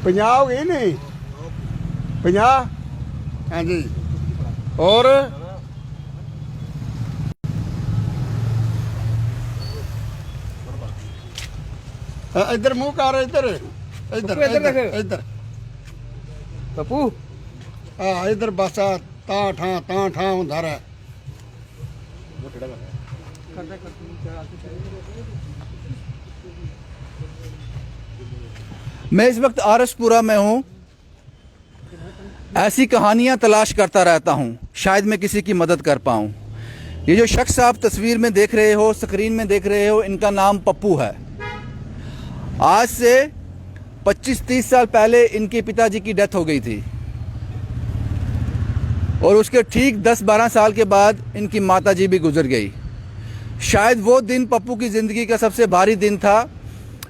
50 हो गई नहीं 50 हाँ जी और इधर मुंह कर इधर इधर इधर इधर पप्पू हाँ इधर बस ता ठा होंदा रहा मैं इस वक्त आरसपुरा में हूँ। ऐसी कहानियाँ तलाश करता रहता हूँ, शायद मैं किसी की मदद कर पाऊँ। ये जो शख्स आप तस्वीर में देख रहे हो, स्क्रीन में देख रहे हो, इनका नाम पप्पू है। आज से 25-30 साल पहले इनके पिताजी की डेथ हो गई थी और उसके ठीक 10-12 साल के बाद इनकी माताजी भी गुजर गई। शायद वो दिन पप्पू की ज़िंदगी का सबसे भारी दिन था।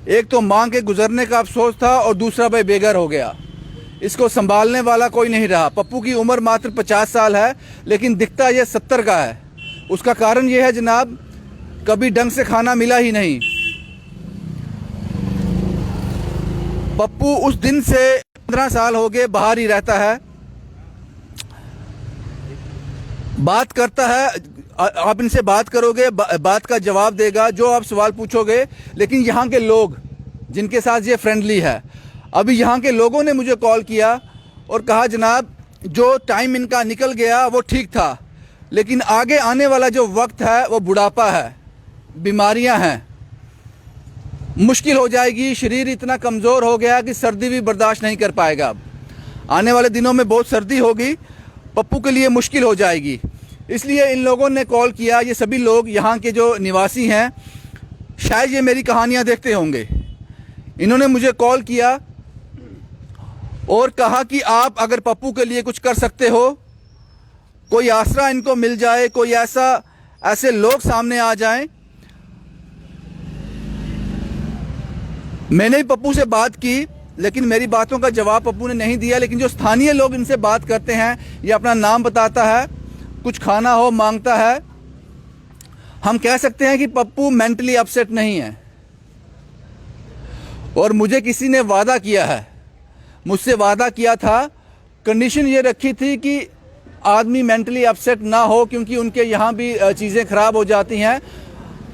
एक तो मां के गुजरने का अफसोस था और दूसरा भाई बेघर हो गया। इसको संभालने वाला कोई नहीं रहा। पप्पू की उम्र मात्र 50 साल है, लेकिन दिखता ये 70 का है। उसका कारण ये है जनाब, कभी ढंग से खाना मिला ही नहीं। पप्पू उस दिन से 15 साल हो गए बाहर ही रहता है, बात करता है। आप इनसे बात करोगे, बात का जवाब देगा, जो आप सवाल पूछोगे। लेकिन यहाँ के लोग जिनके साथ ये फ्रेंडली है, अभी यहाँ के लोगों ने मुझे कॉल किया और कहा जनाब जो टाइम इनका निकल गया वो ठीक था, लेकिन आगे आने वाला जो वक्त है वो बुढ़ापा है, बीमारियां हैं, मुश्किल हो जाएगी। शरीर इतना कमज़ोर हो गया कि सर्दी भी बर्दाश्त नहीं कर पाएगा। अब आने वाले दिनों में बहुत सर्दी होगी, पप्पू के लिए मुश्किल हो जाएगी। इसलिए इन लोगों ने कॉल किया। ये सभी लोग यहाँ के जो निवासी हैं, शायद ये मेरी कहानियाँ देखते होंगे। इन्होंने मुझे कॉल किया और कहा कि आप अगर पप्पू के लिए कुछ कर सकते हो, कोई आसरा इनको मिल जाए, कोई ऐसे लोग सामने आ जाएं। मैंने भी पप्पू से बात की, लेकिन मेरी बातों का जवाब पप्पू ने नहीं दिया। लेकिन जो स्थानीय लोग इनसे बात करते हैं, ये अपना नाम बताता है, कुछ खाना हो मांगता है। हम कह सकते हैं कि पप्पू मेंटली अपसेट नहीं है। और मुझे किसी ने वादा किया है, मुझसे वादा किया था, कंडीशन ये रखी थी कि आदमी मेंटली अपसेट ना हो, क्योंकि उनके यहाँ भी चीज़ें ख़राब हो जाती हैं।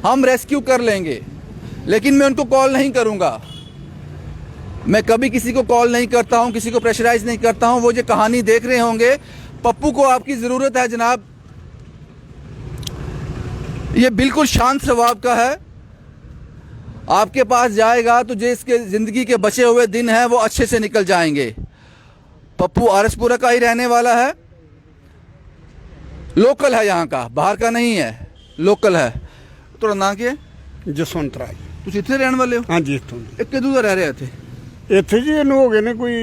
हम रेस्क्यू कर लेंगे, लेकिन मैं उनको कॉल नहीं करूँगा। मैं कभी किसी को कॉल नहीं करता हूँ, किसी को प्रेशराइज नहीं करता हूँ। वो जो कहानी देख रहे होंगे, पप्पू को आपकी ज़रूरत है जनाब। ये बिल्कुल शांत स्वभाव का है। आपके पास जाएगा तो जो इसके ज़िंदगी के बचे हुए दिन हैं वो अच्छे से निकल जाएंगे। पप्पू आरसपुरा का ही रहने वाला है, लोकल है यहाँ का, बाहर का नहीं है, लोकल है। थोड़ा ना के जसवंत राय तुम इतने रहने वाले हो? हाँ जी इतों कितने दूर रह रहे थे इतने जी इन्हों हो गए ने कोई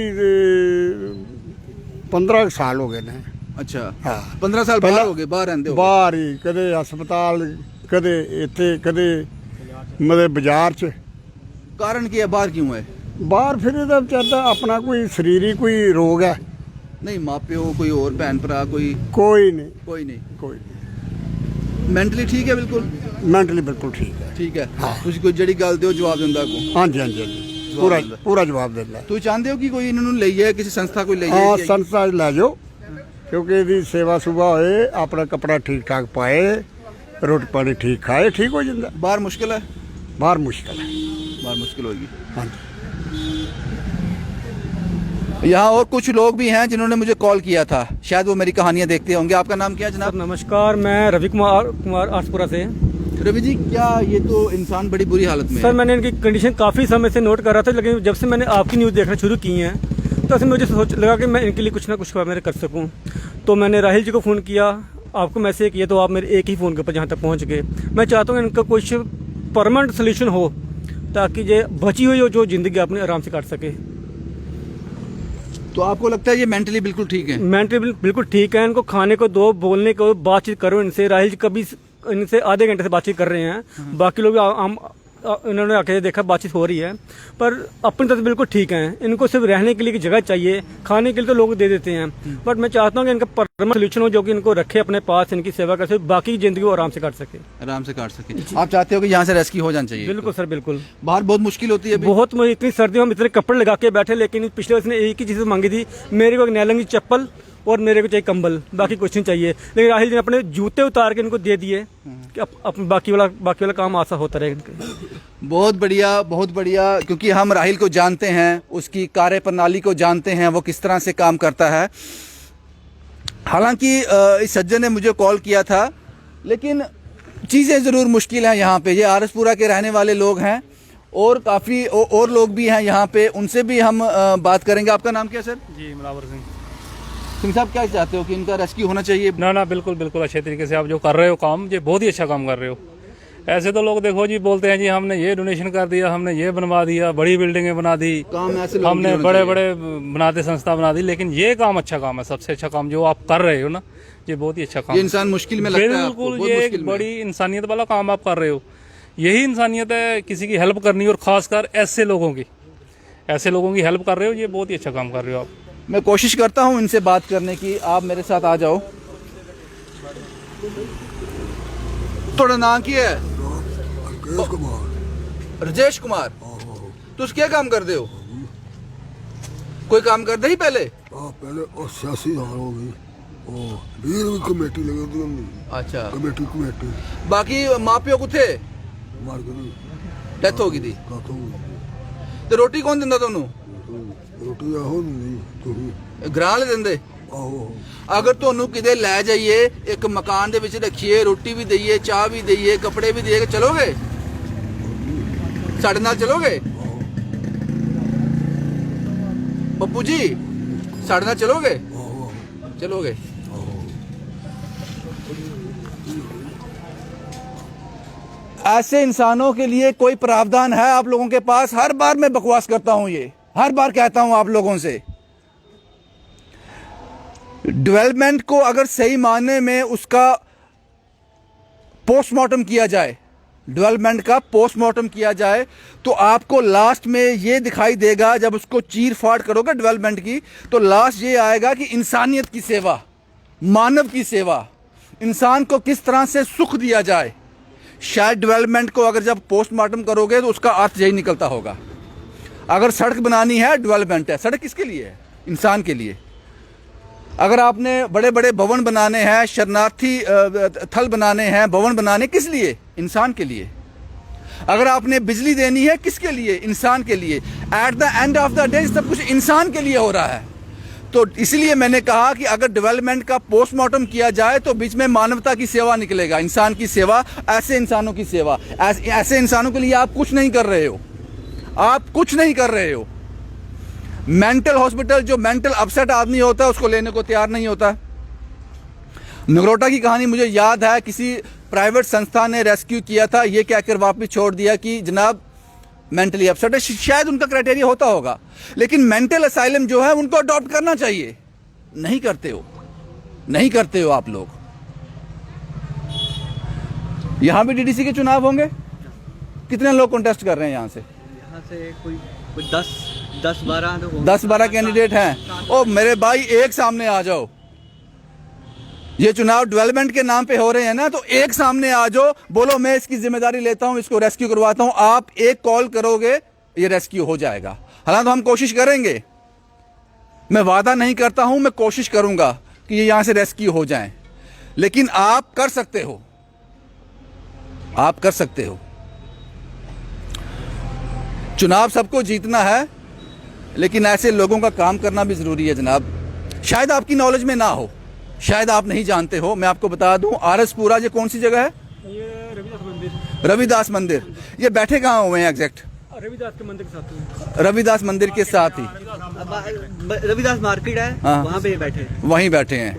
15 साल हो गए ने। अच्छा हाँ 15 साल बाहर हो गए, बाहर रहते हो? बाहर ही, कदे हस्पताल, कदे इतने, कदे मतलब बाजार च। कारण क्या है, बाहर क्यों है? बाहर फिर ਇਹਦਾ ਵਿਚਾਰਾ अपना कोई शरीरी कोई रोग है। नहीं माँ प्यो कोई और भैन भरा कोई? कोई नहीं कोई मेंटली ठीक है? बिल्कुल मेंटली बिल्कुल ठीक है। हाँ। तुझे कोई जड़ी गल दो जवाब दिंदा को? हाँ जी हाँ जी पूरा जवाब देना। तू चाहते हो कि कोई इन्होंने ले जाए, किसी संस्था कोई ले हाँ जाए? संस्था लै जाओ, क्योंकि ਇਹਦੀ सेवा सुबह होए, अपना कपड़ा ठीक ठाक पाए, रोटी पानी ठीक खाए, ठीक हो जाता। बाहर मुश्किल है? बाहर मुश्किल है, बाहर मुश्किल होगी। हाँ जी। यहाँ और कुछ लोग भी हैं जिन्होंने मुझे कॉल किया था, शायद वो मेरी कहानियाँ देखते होंगे। आपका नाम क्या है जनाब? नमस्कार, मैं रवि कुमार आरसपुरा से। रवि जी, क्या ये तो इंसान बड़ी बुरी हालत में सर है। मैंने इनकी कंडीशन काफ़ी समय से नोट कर रहा था, लेकिन जब से मैंने आपकी न्यूज़ देखना शुरू की है तो ऐसे मुझे लगा कि मैं इनके लिए कुछ ना कुछ मेरे कर सकूं। तो मैंने राहिल जी को फ़ोन किया, आपको मैसेज किया, तो आप मेरे एक ही फ़ोन के ऊपर जहाँ तक पहुँच गए। मैं चाहता हूँ इनका कुछ परमानेंट सोल्यूशन हो, ताकि ये बची हुई जो ज़िंदगी अपने आराम से काट सके। तो आपको लगता है ये मेंटली बिल्कुल ठीक है? मेंटली बिल्कुल ठीक है। इनको खाने को दो, बोलने को, बातचीत करो इनसे। राहिल जी कभी इनसे आधे घंटे से बातचीत कर रहे हैं, बाकी लोग इन्होंने आके देखा बातचीत हो रही है, पर अपनी तरफ बिल्कुल ठीक हैं। इनको सिर्फ रहने के लिए एक जगह चाहिए, खाने के लिए तो लोग दे देते हैं, बट मैं चाहता हूँ कि इनका परमानेंट सोल्यूशन हो जो कि इनको रखे अपने पास, इनकी सेवा कर सके, बाकी की जिंदगी वो आराम से काट सके। आराम से काट सके। आप चाहते हो कि यहाँ से रेस्क्यू हो जाना चाहिए? बिल्कुल सर, बिल्कुल। बाहर बहुत मुश्किल होती है अभी। बहुत, इतनी सर्दियों में इतने कपड़े लगा के बैठे, लेकिन पिछले वर्ष ने एक ही चीज़ मांगी थी, मेरे को एक नैलंगी चप्पल और मेरे को चाहिए कंबल, बाकी कुछ नहीं चाहिए। लेकिन राहिल जी ने अपने जूते उतार के इनको दे दिए कि बाकी वाला काम आसा होता रहे इनके। बहुत बढ़िया, बहुत बढ़िया। क्योंकि हम राहिल को जानते हैं, उसकी कार्य प्रणाली को जानते हैं, वो किस तरह से काम करता है। हालांकि इस सज्जन ने मुझे कॉल किया था, लेकिन चीज़ें ज़रूर मुश्किल हैं यहाँ पे। ये आरसपुरा के रहने वाले लोग हैं और काफ़ी और लोग भी हैं यहाँ पे, उनसे भी हम बात करेंगे। आपका नाम क्या सर? जी, मुनावर सिंह साहब, क्या चाहते हो कि इनका रेस्क्यू होना चाहिए? ना बिल्कुल बिल्कुल अच्छे तरीके से आप जो कर रहे हो काम, ये बहुत ही अच्छा काम कर रहे हो। ऐसे तो लोग देखो जी बोलते हैं जी हमने ये डोनेशन कर दिया, हमने ये बनवा दिया, बड़ी बिल्डिंगें बना दी, काम ऐसे लोग हमने बड़े बड़े बनाते संस्था बना दी, लेकिन ये काम अच्छा काम है। सबसे अच्छा काम जो आप कर रहे हो ना, ये बहुत ही अच्छा काम। ये इंसान मुश्किल में लगता है आपको? बिल्कुल, ये एक बड़ी इंसानियत वाला काम आप कर रहे हो। यही इंसानियत है, किसी की हेल्प करनी, और खासकर ऐसे लोगों की हेल्प कर रहे हो। ये बहुत ही अच्छा काम कर रहे हो आप। मैं कोशिश करता हूं इनसे बात करने की। आप मेरे साथ आ जाओ। थोड़ा नाम की है? राजेश कुमार। तुस क्या काम करते हो? कोई काम करते ही पहले? पहले और सियासी हो गई, वीर भी कमेटी लगी थी। अच्छा, कमेटी। बाकी माँ प्यो को थे? मार गई, डेथ हो गई थी। तो रोटी कौन दिंदा तुहानू? रोटी आहो नहीं तू ग्रां वाले दिंदे? आहो। अगर ਤੁਹਾਨੂੰ ਕਿਤੇ ਲੈ ਜਾਈਏ, ਇੱਕ ਮਕਾਨ ਦੇ ਵਿੱਚ ਰੱਖੀਏ, ਰੋਟੀ ਵੀ ਦਈਏ, ਚਾਹ ਵੀ ਦਈਏ, ਕੱਪੜੇ ਵੀ ਦਈਏ, ਚਲੋਗੇ? ਸਾਡੇ ਨਾਲ ਚਲੋਗੇ? ਬੱਪੂ ਜੀ, ਸਾਡੇ ਨਾਲ ਚਲੋਗੇ? चलोगे? ऐसे इंसानों के लिए कोई प्रावधान है आप लोगों के पास? हर बार मैं बकवास करता हूं, ये हर बार कहता हूं आप लोगों से। डेवलपमेंट को अगर सही मायने में उसका पोस्टमार्टम किया जाए, डेवलपमेंट का पोस्टमार्टम किया जाए, तो आपको लास्ट में ये दिखाई देगा, जब उसको चीर फाड़ करोगे डेवलपमेंट की, तो लास्ट ये आएगा कि इंसानियत की सेवा, मानव की सेवा, इंसान को किस तरह से सुख दिया जाए। शायद डेवलपमेंट को अगर जब पोस्टमार्टम करोगे तो उसका अर्थ यही निकलता होगा। अगर सड़क बनानी है, डेवलपमेंट है। सड़क किसके लिए है? इंसान के लिए। अगर आपने बड़े बड़े भवन बनाने हैं, शरणार्थी थल बनाने हैं, भवन बनाने, किस लिए? इंसान के लिए। अगर आपने बिजली देनी है, किसके लिए? इंसान के लिए। At the end of the day सब कुछ इंसान के लिए हो रहा है। तो इसलिए मैंने कहा कि अगर डेवलपमेंट का पोस्टमार्टम किया जाए तो बीच में मानवता की सेवा निकलेगा, इंसान की सेवा, ऐसे इंसानों की सेवा। ऐसे इंसानों के लिए आप कुछ नहीं कर रहे हो, आप कुछ नहीं कर रहे हो। मेंटल हॉस्पिटल, जो मेंटल अपसेट आदमी होता है उसको लेने को तैयार नहीं होता। नगरोटा की कहानी मुझे याद है, किसी प्राइवेट संस्था ने रेस्क्यू किया था, ये कहकर वापस छोड़ दिया कि जनाब मेंटली अपसेट है। शायद उनका क्राइटेरिया होता होगा, लेकिन मेंटल असाइलम जो है उनको अडॉप्ट करना चाहिए। नहीं करते हो, नहीं करते हो आप लोग। यहां भी डीडीसी के चुनाव होंगे। कितने लोग कॉन्टेस्ट कर रहे हैं यहां से? यहाँ से कोई 10-12 तो 10-12 कैंडिडेट हैं। ओ मेरे भाई, एक सामने आ जाओ। ये चुनाव डेवलपमेंट के नाम पे हो रहे हैं ना, तो एक सामने आ जाओ, बोलो मैं इसकी जिम्मेदारी लेता हूं, इसको रेस्क्यू करवाता हूं। आप एक कॉल करोगे, ये रेस्क्यू हो जाएगा। हालांकि हम कोशिश करेंगे, मैं वादा नहीं करता हूं, मैं कोशिश करूंगा कि ये यहां से रेस्क्यू हो जाएं। लेकिन आप कर सकते हो, आप कर सकते हो। चुनाव सबको जीतना है, लेकिन ऐसे लोगों का काम करना भी जरूरी है जनाब। शायद आपकी नॉलेज में ना हो, शायद आप नहीं जानते हो। मैं आपको बता दूं, आरएसपुरा ये कौन सी जगह है? ये रविदास मंदिर। रविदास मंदिर। ये बैठे कहाँ हुए हैं एग्जैक्ट? रविदास के मंदिर के साथ। रविदास मंदिर के साथ ही रविदास मार्केट है, हाँ। वहाँ पे बैठे हैं। वहीं बैठे हैं।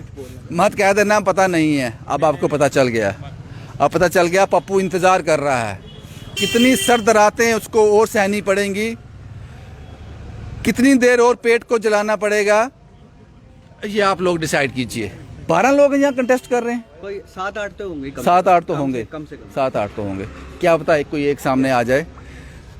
मत कह देना पता नहीं है, अब आपको पता चल गया। अब पता चल गया, पप्पू इंतजार कर रहा है। कितनी सर्द रातें उसको और सहनी पड़ेंगी, कितनी देर और पेट को जलाना पड़ेगा, ये आप लोग डिसाइड कीजिए। 12 लोग यहाँ कंटेस्ट कर रहे हैं। कोई 7-8 तो होंगे, 7-8 तो होंगे, कम से कम। 7-8 तो होंगे। क्या पता कोई एक सामने आ जाए,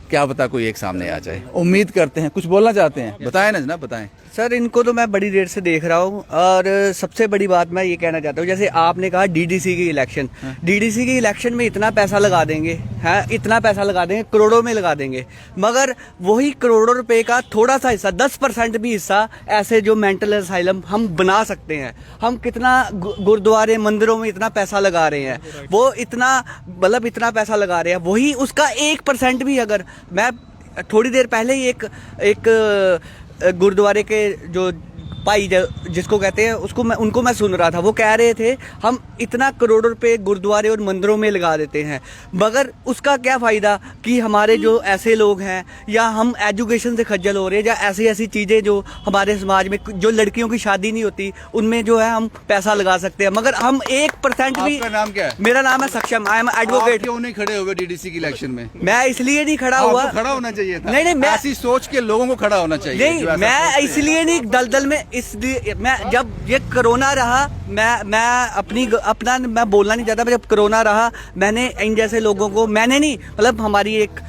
क्या पता कोई एक सामने आ जाए। उम्मीद करते हैं। कुछ बोलना चाहते हैं, बताएं ना जनाब, बताएं। सर इनको तो मैं बड़ी देर से देख रहा हूँ, और सबसे बड़ी बात मैं ये कहना चाहता हूँ, जैसे आपने कहा डीडीसी की इलेक्शन, डीडीसी की इलेक्शन में इतना पैसा लगा देंगे, हैं, इतना पैसा लगा देंगे, करोड़ों में लगा देंगे, मगर वही करोड़ों रुपए का थोड़ा सा हिस्सा, 10% भी हिस्सा ऐसे जो मेंटल असाइलम हम बना सकते हैं। हम कितना गुरुद्वारे मंदिरों में इतना पैसा लगा रहे हैं, वो इतना मतलब इतना पैसा लगा रहे हैं, वही उसका 1% भी, अगर मैं थोड़ी देर पहले ही एक गुरुद्वारे के जो भाई जिसको कहते हैं उनको मैं सुन रहा था, वो कह रहे थे हम इतना करोड़ों रुपए गुरुद्वारे और मंदिरों में लगा देते हैं, मगर उसका क्या फ़ायदा कि हमारे जो ऐसे लोग हैं, या हम एजुकेशन से खज्जल हो रहे हैं, या ऐसी ऐसी चीज़ें जो हमारे समाज में, जो लड़कियों की शादी नहीं होती, उनमें जो है हम पैसा लगा सकते हैं, मगर हम 1% भी। आपका नाम क्या है? मेरा नाम है सक्षम, आई एम एडवोकेट। क्यों नहीं खड़े हुए डीडीसी की इलेक्शन में? मैं इसलिए नहीं खड़ा हुआ, खड़ा होना चाहिए था। नहीं, मैं ऐसी सोच के लोगों को खड़ा होना चाहिए। नहीं, मैं इसलिए नहीं दलदल में, इसलिए मैं जब ये कोरोना रहा, मैं बोलना नहीं चाहता, जब कोरोना रहा मैंने इन जैसे लोगों को, मैंने नहीं मतलब हमारी एक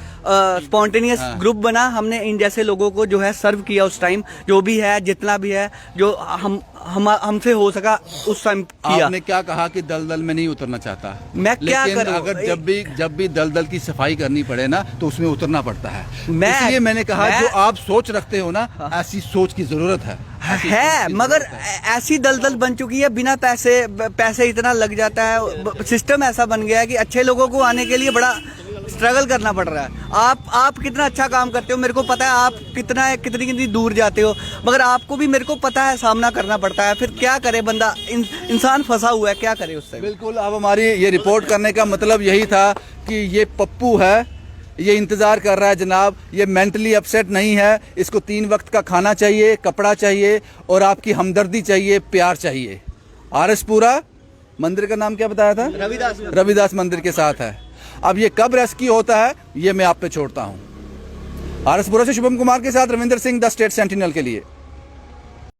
स्पॉन्टेनियस ग्रुप बना, हमने इन जैसे लोगों को जो है सर्व किया उस टाइम, जो भी है जितना भी है जो हमसे हो सका उस टाइम किया। आपने क्या कहा कि दलदल में नहीं उतरना चाहता? मैं क्या करूं? अगर जब भी दलदल की सफाई करनी पड़े ना, तो उसमें उतरना पड़ता है। इसलिए मैंने कहा जो आप सोच रखते हो ना, ऐसी सोच की जरूरत है। मगर ऐसी दलदल बन चुकी है, बिना पैसे इतना लग जाता है, सिस्टम ऐसा बन गया है कि अच्छे लोगों को आने के लिए बड़ा स्ट्रगल करना पड़ रहा है। आप कितना अच्छा काम करते हो, मेरे को पता है, आप कितनी दूर जाते हो, मगर आपको भी मेरे को पता है सामना करना पड़ता है। फिर क्या करे बंदा, इंसान फंसा हुआ है, क्या करे उससे। बिल्कुल। अब हमारी ये रिपोर्ट करने का मतलब यही था कि ये पप्पू है, ये इंतज़ार कर रहा है जनाब, ये मेंटली अपसेट नहीं है, इसको 3 वक्त का खाना चाहिए, कपड़ा चाहिए, और आपकी हमदर्दी चाहिए, प्यार चाहिए। RS पुरा मंदिर का नाम क्या बताया था? रविदास मंदिर के साथ है। अब ये कब रेस्क्यू होता है, ये मैं आप पे छोड़ता हूँ। RS पुरा से शुभम कुमार के साथ Ravinder Singh, the state sentinel के लिए।